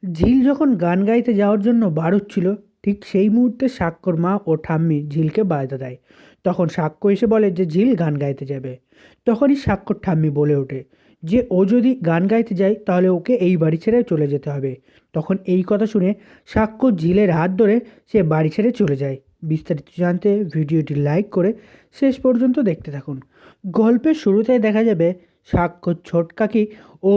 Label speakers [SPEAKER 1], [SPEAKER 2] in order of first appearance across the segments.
[SPEAKER 1] ঝিল যখন গান গাইতে যাওয়ার জন্য বাড়ুচ্ছিল, ঠিক সেই মুহূর্তে সাক্ষ্যর মা ও ঠাম্মি ঝিলকে বাধা দেয়। তখন সাক্ষ্য এসে বলে যে ঝিল গান গাইতে যাবে। তখনই সাক্ষ্যর ঠাম্মি বলে ওঠে যে ও যদি গান গাইতে যায় তাহলে ওকে এই বাড়ি ছেড়ে চলে যেতে হবে। তখন এই কথা শুনে সাক্ষ্য ঝিলের হাত ধরে সে বাড়ি ছেড়ে চলে যায়। বিস্তারিত জানতে ভিডিওটি লাইক করে শেষ পর্যন্ত দেখতে থাকুন। গল্পের শুরুতেই দেখা যাবে সাক্ষ্য, ছোট কাকি ও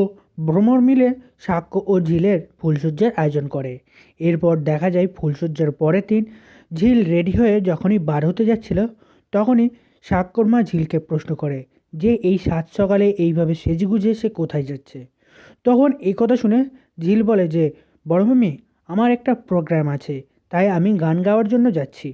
[SPEAKER 1] ভ্রমর মিলে সাক্ষ্য ও ঝিলের ফুলশয্যার আয়োজন করে। এরপর দেখা যায় ফুলশয্যার পরের দিন ঝিল রেডি হয়ে যখনই বার হতে যাচ্ছিল, তখনই সাক্ষ্যর মা ঝিলকে প্রশ্ন করে যে এই সাত সকালে এইভাবে সেজেগুজে সে কোথায় যাচ্ছে। তখন এই কথা শুনে ঝিল বলে যে বড় মাম্মি, আমার একটা প্রোগ্রাম আছে, তাই আমি গান গাওয়ার জন্য যাচ্ছি।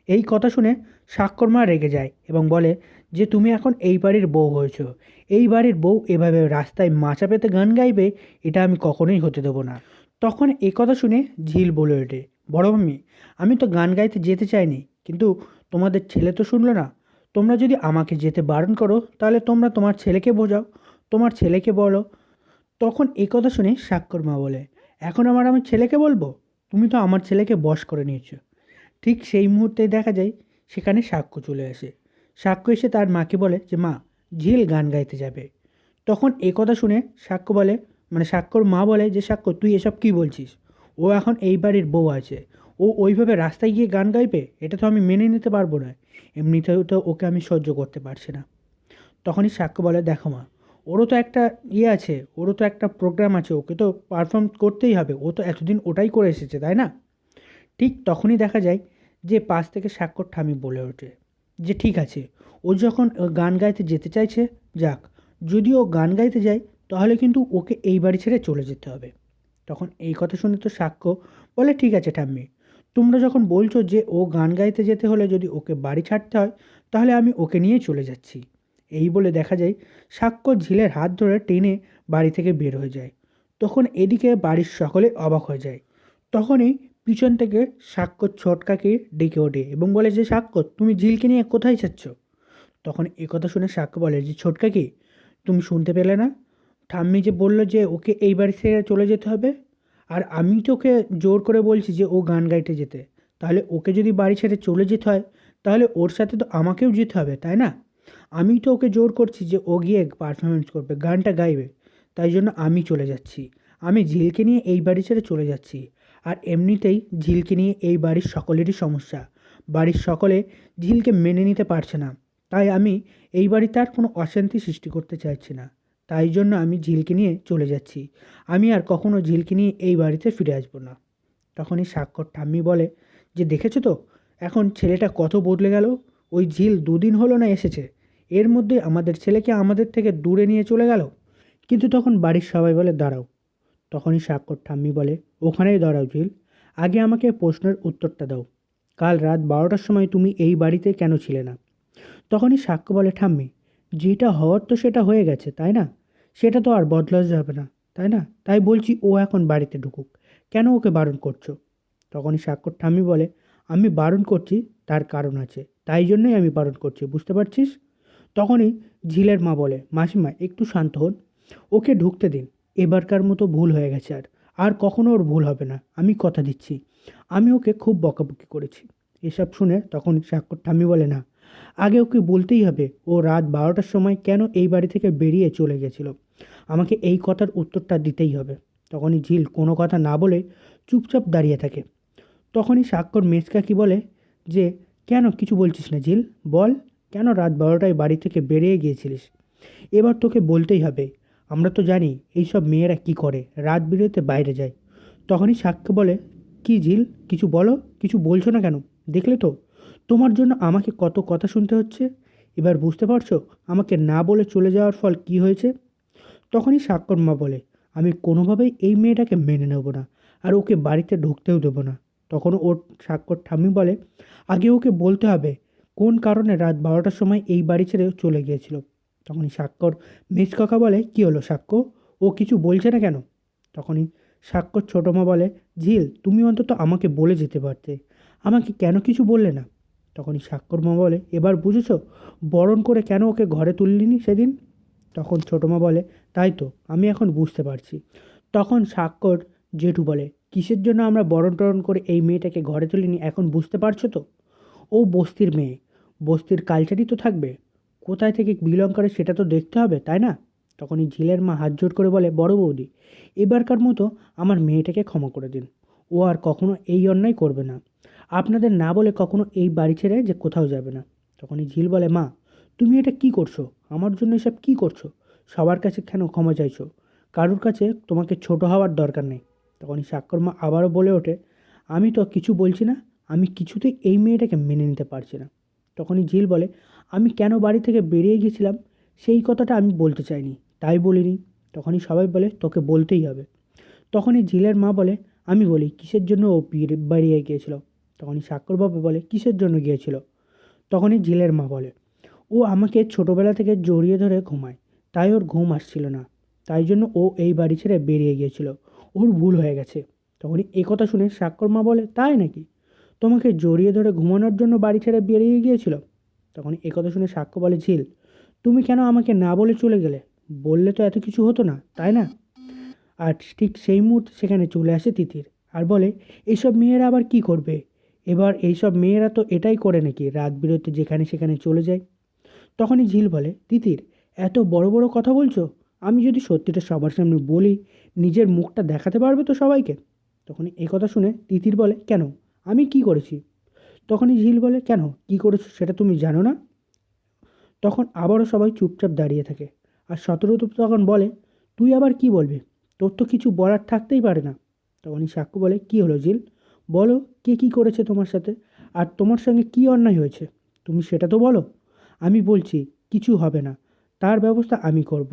[SPEAKER 1] এই কথা শুনে সাক্ষ্যর মা রেগে যায় এবং বলে যে তুমি এখন এই বাড়ির বউ হয়েছো, এই বাড়ির বউ এভাবে রাস্তায় মাচা পেতে গান গাইবে, এটা আমি কখনোই হতে দেবো না। তখন এই কথা শুনে ঝিল বলে ওঠে, বড় মাম্মি, আমি তো গান গাইতে যেতে চাইনি, কিন্তু তোমাদের ছেলে তো শুনলো না। তোমরা যদি আমাকে যেতে বারণ করো তাহলে তোমরা তোমার ছেলেকে বোঝাও, তোমার ছেলেকে বলো। তখন এই কথা শুনে সাক্ষ্যর মা বলে, এখন আমি ছেলেকে বলবো? তুমি তো আমার ছেলেকে বশ করে নিয়েছো। ঠিক সেই মুহূর্তেই দেখা যায় সেখানে সাক্ষ্য চলে আসে। সাক্ষ্য এসে তার মাকে বলে যে মা, ঝিল গান গাইতে যাবে। তখন এ কথা শুনে সাক্ষ্য বলে, মানে সাক্ষ্যর মা বলে যে সাক্ষ্য, তুই এসব কী বলছিস? ও এখন এই বাড়ির বউ আছে, ও ওইভাবে রাস্তায় গিয়ে গান গাইবে? এটা তো আমি মেনে নিতে পারবো না। এমনিতেও তো ওকে আমি সহ্য করতে পারছি না। তখনই সাক্ষ্য বলে, দেখো মা, ওরও তো একটা আছে, ওরও তো একটা প্রোগ্রাম আছে, ওকে তো পারফর্ম করতেই হবে, ও তো এতদিন ওটাই করে এসেছে, তাই না? ঠিক তখনই দেখা যায় যে পাশ থেকে সাক্ষর ঠামি বলে ওঠে যে ঠিক আছে, ও যখন গান গাইতে যেতে চাইছে, যাক। যদি ও গান গাইতে যায় তাহলে কিন্তু ওকে এই বাড়ি ছেড়ে চলে যেতে হবে। তখন এই কথা শুনে তো সাক্ষ্য বলে, ঠিক আছে ঠাম্মি, তোমরা যখন বলছো যে ও গান গাইতে যেতে হলে যদি ওকে বাড়ি ছাড়তে হয়, তাহলে আমি ওকে নিয়ে চলে যাচ্ছি। এই বলে দেখা যায় সাক্ষ্য ঝিলের হাত ধরে টেনে বাড়ি থেকে বের হয়ে যায়। তখন এদিকে বাড়ির সকলে অবাক হয়ে যায়। তখনই পিছন থেকে সাক্ষ্য ছোটকাকে ডেকে ওঠে এবং বলে যে সাক্ষ্য, তুমি ঝিলকে নিয়ে কোথায় যাচ্ছ? তখন এ কথা শুনে সাক্ষ্য বলে যে ছোটকাকি, তুমি শুনতে পেলে না? ঠাম্মি যে বলল যে ওকে এই বাড়ি থেকে চলে যেতে হবে, আর আমি তো ওকে জোর করে বলছি যে ও গান গাইতে যেতে। তাহলে ওকে যদি বাড়ি ছেড়ে চলে যেতে হয়, তাহলে ওর সাথে তো আমাকেও যেতে হবে, তাই না? আমি তো ওকে জোর করছি যে ও গিয়ে পারফরমেন্স করবে, গানটা গাইবে। তাই জন্য আমি চলে যাচ্ছি। আমি ঝিলকে নিয়ে এই বাড়ি ছেড়ে চলে যাচ্ছি। আর এমনিতেই ঝিলকে নিয়ে এই বাড়ির সকলেরই সমস্যা। বাড়ির সকলে ঝিলকে মেনে নিতে পারছে না। তাই আমি এই বাড়িতে আর কোনো অশান্তি সৃষ্টি করতে চাইছি না। তাই জন্য আমি ঝিলকে নিয়ে চলে যাচ্ছি। আমি আর কখনো ঝিলকে নিয়ে এই বাড়িতে ফিরে আসবো না। তখনই সাক্ষর ঠাম্মি বলে যে দেখেছো তো, এখন ছেলেটা কত বদলে গেল। ওই ঝিল দুদিন হলো না এসেছে, এর মধ্যে আমাদের ছেলেকে আমাদের থেকে দূরে নিয়ে চলে গেল। কিন্তু তখন বাড়ির সবাই বলে দাঁড়াও। তখনই সাক্ষর ঠাম্মি বলে, ওখানেই দাঁড়াও ঝিল, আগে আমাকে প্রশ্নের উত্তরটা দাও। কাল রাত 12টার সময় তুমি এই বাড়িতে কেন ছিলে না? তখনই সাক্ষ্য বলে, ঠাম্মি, যেটা হওয়ার তো সেটা হয়ে গেছে, তাই না? সেটা তো আর বদলা যাবে না, তাই না? তাই বলছি ও এখন বাড়িতে ঢুকুক। কেন ওকে বারণ করছো? তখনই সাক্ষর ঠাম্মি বলে, আমি বারণ করছি তার কারণ আছে, তাই জন্যই আমি বারণ করছি, বুঝতে পারছিস? তখনই ঝিলের মা বলে, মাসিমা একটু শান্ত হন, ওকে ঢুকতে দিন। এবারকার মতো ভুল হয়ে গেছে, আর আর কখনো ওর ভুল হবে না, আমি কথা দিচ্ছি। আমি ওকে খুব বকাবকি করেছি। এসব শুনে তখন সাক্ষর ঠাম্মি বলে, না, আগে ওকে বলতেই হবে ও রাত 12টার সময় কেন এই বাড়ি থেকে বেরিয়ে চলে গেছিল। আমাকে এই কথার উত্তরটা দিতেই হবে। তখনই ঝিল কোনো কথা না বলে চুপচাপ দাঁড়িয়ে থাকে। তখনই স্বাক্ষর মেচকাকি বলে যে, কেন কিছু বলছিস না ঝিল? বল, কেন রাত 12টায় বাড়ি থেকে বেরিয়ে গিয়েছিলিস? এবার তোকে বলতেই হবে। আমরা তো জানি এইসব মেয়েরা কি করে, রাত বিরেতে বাইরে যায়। তখনই সাক্ষ্য বলে, কি ঝিল, কিছু বলো, কিছু বলছো না কেন? দেখলে তো, তোমার জন্য আমাকে কত কথা শুনতে হচ্ছে। এবার বুঝতে পারছো আমাকে না বলে চলে যাওয়ার ফল কি হয়েছে? তখনই সাক্ষর মা বলে, আমি কোনোভাবেই এই মেয়েটাকে মেনে নেব না, আর ওকে বাড়িতে ঢুকতেও দেবো না। তখন ওর সাক্ষর ঠাম্মি বলে, আগে ওকে বলতে হবে কোন কারণে রাত 12টার সময় এই বাড়ি ছেড়ে চলে গিয়েছিল। তখনই স্বাক্ষর মেজ কাকা বলে, কী হলো সাক্ষ্য, ও কিছু বলছে না কেন? তখনই স্বাক্ষর ছোটো মা বলে, ঝিল, তুমি অন্তত আমাকে বলে যেতে পারতে, আমাকে কেন কিছু বললে না? তখনই স্বাক্ষর মা বলে, এবার বুঝেছো বরণ করে কেন ওকে ঘরে তুললিনি সেদিন? তখন ছোটো মা বলে, তাই তো, আমি এখন বুঝতে পারছি। তখন স্বাক্ষর জেঠু বলে, কিসের জন্য আমরা বরণ টরণ করে এই মেয়েটাকে ঘরে তুলিনি এখন বুঝতে পারছো তো? ও বস্তির মেয়ে, বস্তির কালচারই তো থাকবে, কোথায় থেকে বিলং করে সেটা তো দেখতে হবে, তাই না? তখনই ঝিলের মা হাত জোড় করে বলে, বড় বৌদি, এবারকার মতো আমার মেয়েটাকে ক্ষমা করে দিন। ও আর কখনো এই অন্যায় করবে না। আপনাদের না বলে কখনো এই বাড়ি ছেড়ে যে কোথাও যাবে না। তখনই ঝিল বলে, মা, তুমি এটা কি করছো? আমার জন্য এসব কি করছো? সবার কাছে কেন ক্ষমা চাইছো? কারোর কাছে তোমাকে ছোট হওয়ার দরকার নেই। তখনই স্বাক্ষর মা আবারও বলে ওঠে, আমি তো কিছু বলছি না, আমি কিছুতেই এই মেয়েটাকে মেনে নিতে পারছি না। তখনই ঝিল বলে, আমি কেন বাড়ি থেকে বেরিয়ে গেছিলাম সেই কথাটা আমি বলতে চাইনি, তাই বলিনি। তখনই সবাই বলে, তোকে বলতেই হবে। তখনই ঝিলের মা বলে, আমি বলি, কিসের জন্য ও বেরিয়ে গিয়েছিল? তখনই স্বাক্ষরবাবু বলে, কিসের জন্য গিয়েছিল? তখনই ঝিলের মা বলে, ও আমাকে ছোটোবেলা থেকে জড়িয়ে ধরে ঘুমায়, তাই ওর ঘুম আসছিল না, তাই জন্য ও এই বাড়ি ছেড়ে বেরিয়ে গিয়েছিল, ওর ভুল হয়ে গেছে। তখনই এ কথা শুনে স্বাক্ষর মা বলে, তাই নাকি? তোমাকে জড়িয়ে ধরে ঘুমানোর জন্য বাড়ি ছেড়ে বেরিয়ে গিয়েছিল? তখন এ কথা শুনে সাক্ষ্য বলে, ঝিল, তুমি কেন আমাকে না বলে চলে গেলে? বললে তো এত কিছু হতো না, তাই না? আর ঠিক সেই মুহূর্তে সেখানে চলে আসে তিতির আর বলে, এইসব মেয়েরা আবার কি করবে? এবার এইসব মেয়েরা তো এটাই করে নাকি, রাত বিরতে যেখানে সেখানে চলে যায়। তখনই ঝিল বলে, তিতির, এত বড় বড় কথা বলছো? আমি যদি সত্যিটা সবার সামনে বলি, নিজের মুখটা দেখাতে পারবে তো সবাইকে? তখনই এই কথা শুনে তিতির বলে, কেন, আমি কি করেছি? তখনই ঝিল বলে, কেন, কি করেছো সেটা তুমি জানো না? তখন আবারও সবাই চুপচাপ দাঁড়িয়ে থাকে। আর শতরূপ তখন বলে, তুই আবার কি বলবি? তোর তো কিছু বলার থাকতেই পারে না। তখনই সাক্ষ্য বলে, কি হলো ঝিল, বলো, কে কী করেছে তোমার সাথে, আর তোমার সঙ্গে কী অন্যায় হয়েছে, তুমি সেটা তো বলো। আমি বলছি কিছু হবে না, তার ব্যবস্থা আমি করব।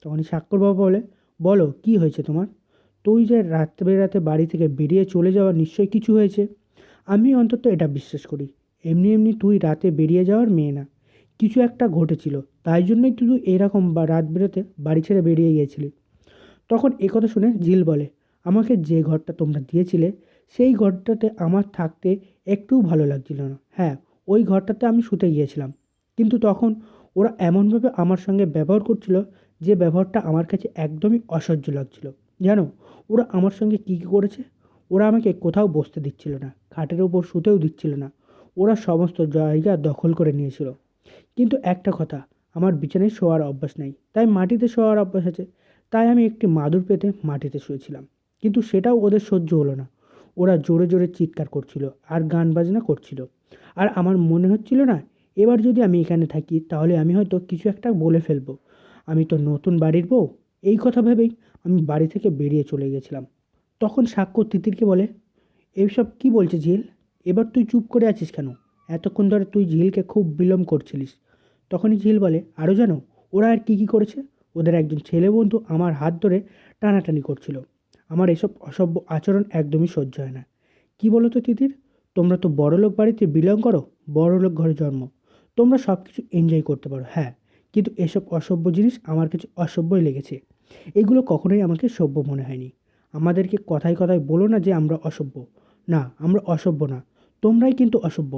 [SPEAKER 1] তখনই সাক্ষর বাবা বলে, বলো কী হয়েছে তোমার? তুই যে রাত বেরাতে বাড়ি থেকে বেরিয়ে চলে যাওয়া, নিশ্চয়ই কিছু হয়েছে। আমি অন্তত এটা বিশ্বাস করি, এমনি এমনি তুই রাতে বেরিয়ে যাওয়ার মেয়ে না, কিছু একটা ঘটেছিল, তাই জন্যই তুই এরকম বা রাত বেরোতে বাড়ি ছেড়ে বেরিয়ে গিয়েছিলি। তখন কথা শুনে ঝিল বলে, আমাকে যে ঘরটা তোমরা দিয়েছিলে সেই ঘরটাতে আমার থাকতে একটুও ভালো লাগছিল না। হ্যাঁ, ওই ঘরটাতে আমি শুতে গিয়েছিলাম, কিন্তু তখন ওরা এমনভাবে আমার সঙ্গে ব্যবহার করছিল, যে ব্যবহারটা আমার কাছে একদমই অসহ্য লাগছিল। জানো ওরা আমার সঙ্গে কী কী করেছে? ওরা আমাকে কোথাও বসতে দিচ্ছিল না, খাটের ওপর শুতেও দিচ্ছিল না, ওরা সমস্ত জায়গা দখল করে নিয়েছিল। কিন্তু একটা কথা, আমার বিছানায় শোয়ার অভ্যাস নেই, তাই মাটিতে শোয়ার অভ্যাস আছে, তাই আমি একটি মাদুর পেতে মাটিতে শুয়েছিলাম। কিন্তু সেটাও ওদের সহ্য হলো না, ওরা জোরে জোরে চিৎকার করছিল আর গান বাজনা করছিল। আর আমার মনে হচ্ছিল না, এবার যদি আমি এখানে থাকি তাহলে আমি হয়তো কিছু একটা বলে ফেলবো, আমি তো নতুন বাড়ির বউ। এই কথা ভেবেই আমি বাড়ি থেকে বেরিয়ে চলে গেছিলাম। তখন সাক্ষ্য তিতিরকে বলে, এইসব কি বলছে ঝিল, এবার তুই চুপ করে আছিস কেন? এতক্ষণ ধরে তুই ঝিলকে খুব বিলম্ব করছিলিস। তখনই ঝিল বলে, আরও জানো ওরা আর কী কী করেছে? ওদের একজন ছেলে বন্ধু আমার হাত ধরে টানাটানি করছিল। আমার এসব অসভ্য আচরণ একদমই সহ্য হয় না। কি বলো তো তিতির, তোমরা তো বড়লোক বাড়িতে বিলং করো, বড়লোক ঘরে জন্ম, তোমরা সব কিছু এনজয় করতে পারো, হ্যাঁ, কিন্তু এসব অসভ্য জিনিস আমার কাছে অসভ্যই লেগেছে। এগুলো কখনোই আমাকে সভ্য মনে হয়নি। আমাদেরকে কথায় কথায় বলো না যে আমরা অসভ্য। না, আমরা অসভ্য না, তোমরাই কিন্তু অসভ্য।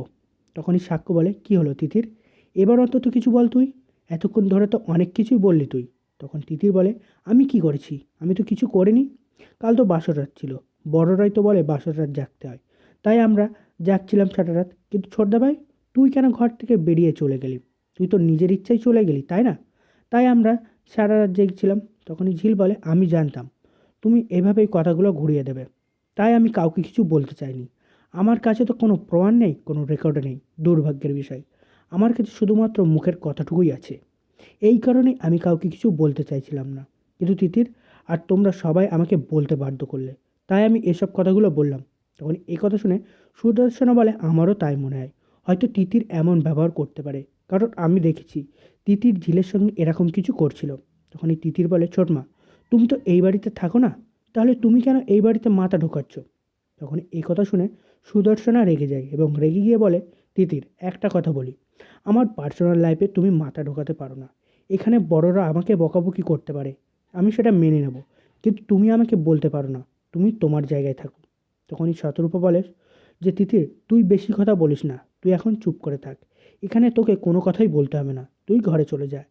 [SPEAKER 1] তখনই সাক্ষ্য বলে, কি হলো তিতির, এবার অন্তত কিছু বল তুই, এতক্ষণ ধরে তো অনেক কিছুই বললি তুই। তখন তিতির বলে, আমি কি করেছি, আমি তো কিছু করিনি। কাল তো বাসর রাত ছিল, বড়রাই তো বলে বাসর রাত জাগতে হয়, তাই আমরা জাগছিলাম সারা রাত। কিন্তু ছোটদা ভাই, তুই কেন ঘর থেকে বেরিয়ে চলে গেলি? তুই তো নিজের ইচ্ছায় চলে গেলি, তাই না? তাই আমরা সারা রাত জেগেছিলাম। তখনই ঝিল বলে, আমি জানতাম তুমি এভাবেই কথাগুলো ঘুরিয়ে দেবে, তাই আমি কাউকে কিছু বলতে চাইনি। আমার কাছে তো কোনো প্রমাণ নেই, কোনো রেকর্ডও নেই, দুর্ভাগ্যের বিষয়। আমার কাছে শুধুমাত্র মুখের কথাটুকুই আছে, এই কারণেই আমি কাউকে কিছু বলতে চাইছিলাম না। কিন্তু তিতির আর তোমরা সবাই আমাকে বলতে বাধ্য করলে, তাই আমি এসব কথাগুলো বললাম। তখন এই কথা শুনে সুদর্শনা বলে, আমারও তাই মনে হয়, হয়তো তিতির এমন ব্যবহার করতে পারে, কারণ আমি দেখেছি তিতির ঝিলের সঙ্গে এরকম কিছু করছিল। তখন এই তিতির বলে, ছোটমা, তুমি তো এই বাড়িতে থাকো না, তাহলে তুমি কেন এই বাড়িতে মাথা ঢোকাচ্ছ? তখন এই কথা শুনে সুদর্শনা রেগে যায় এবং রেগে গিয়ে বলে, তিতির, একটা কথা বলি, আমার পার্সোনাল লাইফে তুমি মাথা ঢোকাতে পারো না। এখানে বড়রা আমাকে বকাবকি করতে পারে, আমি সেটা মেনে নেব, কিন্তু তুমি আমাকে বলতে পারো না, তুমি তোমার জায়গায় থাকো। তখনই শতরূপা বলে যে, তিতির, তুই বেশি কথা বলিস না, তুই এখন চুপ করে থাক, এখানে তোকে কোনো কথাই বলতে হবে না, তুই ঘরে চলে যা।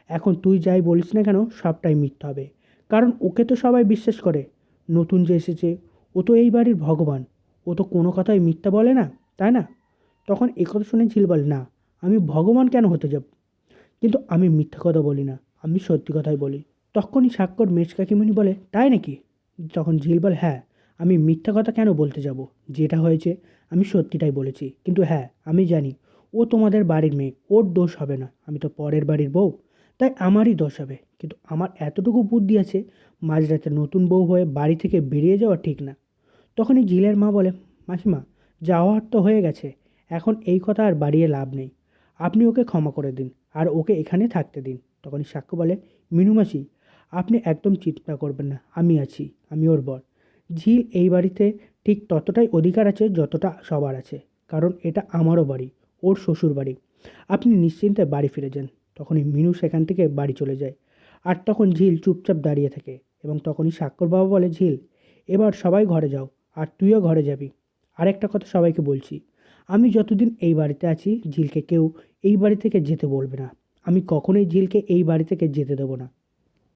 [SPEAKER 1] এখন তুই যাই বলিস না কেন সবটাই মিথ্যা হবে, কারণ ওকে তো সবাই বিশ্বাস করে, নতুন যে এসেছে ও তো এই বাড়ির ভগবান, ও তো কোনো কথাই মিথ্যা বলে না, তাই না? তখন একথা শুনে ঝিল বলে, না, আমি ভগবান কেন হতে যাব, কিন্তু আমি মিথ্যা কথা বলি না, আমি সত্যি কথাই বলি। তখনই সাক্ষর মেজ কাকিমণি বলে, তাই নাকি? তখন ঝিল বলে, হ্যাঁ, আমি মিথ্যা কথা কেন বলতে যাব, যেটা হয়েছে আমি সত্যিটাই বলেছি। কিন্তু হ্যাঁ, আমি জানি ও তোমাদের বাড়ির মেয়ে, ওর দোষ হবে না, আমি তো পরের বাড়ির বউ, তাই আমারই দোষ হবে। কিন্তু আমার এতটুকু বুদ্ধি আছে, মাঝরাতে নতুন বউ হয়ে বাড়ি থেকে বেরিয়ে যাওয়া ঠিক না। তখনই ঝিলের মা বলে, মাসিমা, যাওয়ার তো হয়ে গেছে, এখন এই কথা আর বাড়িয়ে লাভ নেই, আপনি ওকে ক্ষমা করে দিন আর ওকে এখানে থাকতে দিন। তখনই সাক্ষ্য বলে, মিনুমাসি, আপনি একদম চিন্তা করবেন না, আমি আছি, আমি ওর বর। ঝিল এই বাড়িতে ঠিক ততটাই অধিকার আছে যতটা সবার আছে, কারণ এটা আমারও বাড়ি, ওর শ্বশুর বাড়ি। আপনি নিশ্চিন্তে বাড়ি ফিরে যান। তখনই মিনু সেখান থেকে বাড়ি চলে যায়। আর তখন ঝিল চুপচাপ দাঁড়িয়ে থাকে, এবং তখনই সাক্ষর বাবা বলে, ঝিল, এবার সবাই ঘরে যাও, আর তুইও ঘরে যাবি। আর একটা কথা সবাইকে বলছি, আমি যতদিন এই বাড়িতে আছি ঝিলকে কেউ এই বাড়ি থেকে যেতে বলবে না, আমি কখনোই ঝিলকে এই বাড়ি থেকে যেতে দেবো না।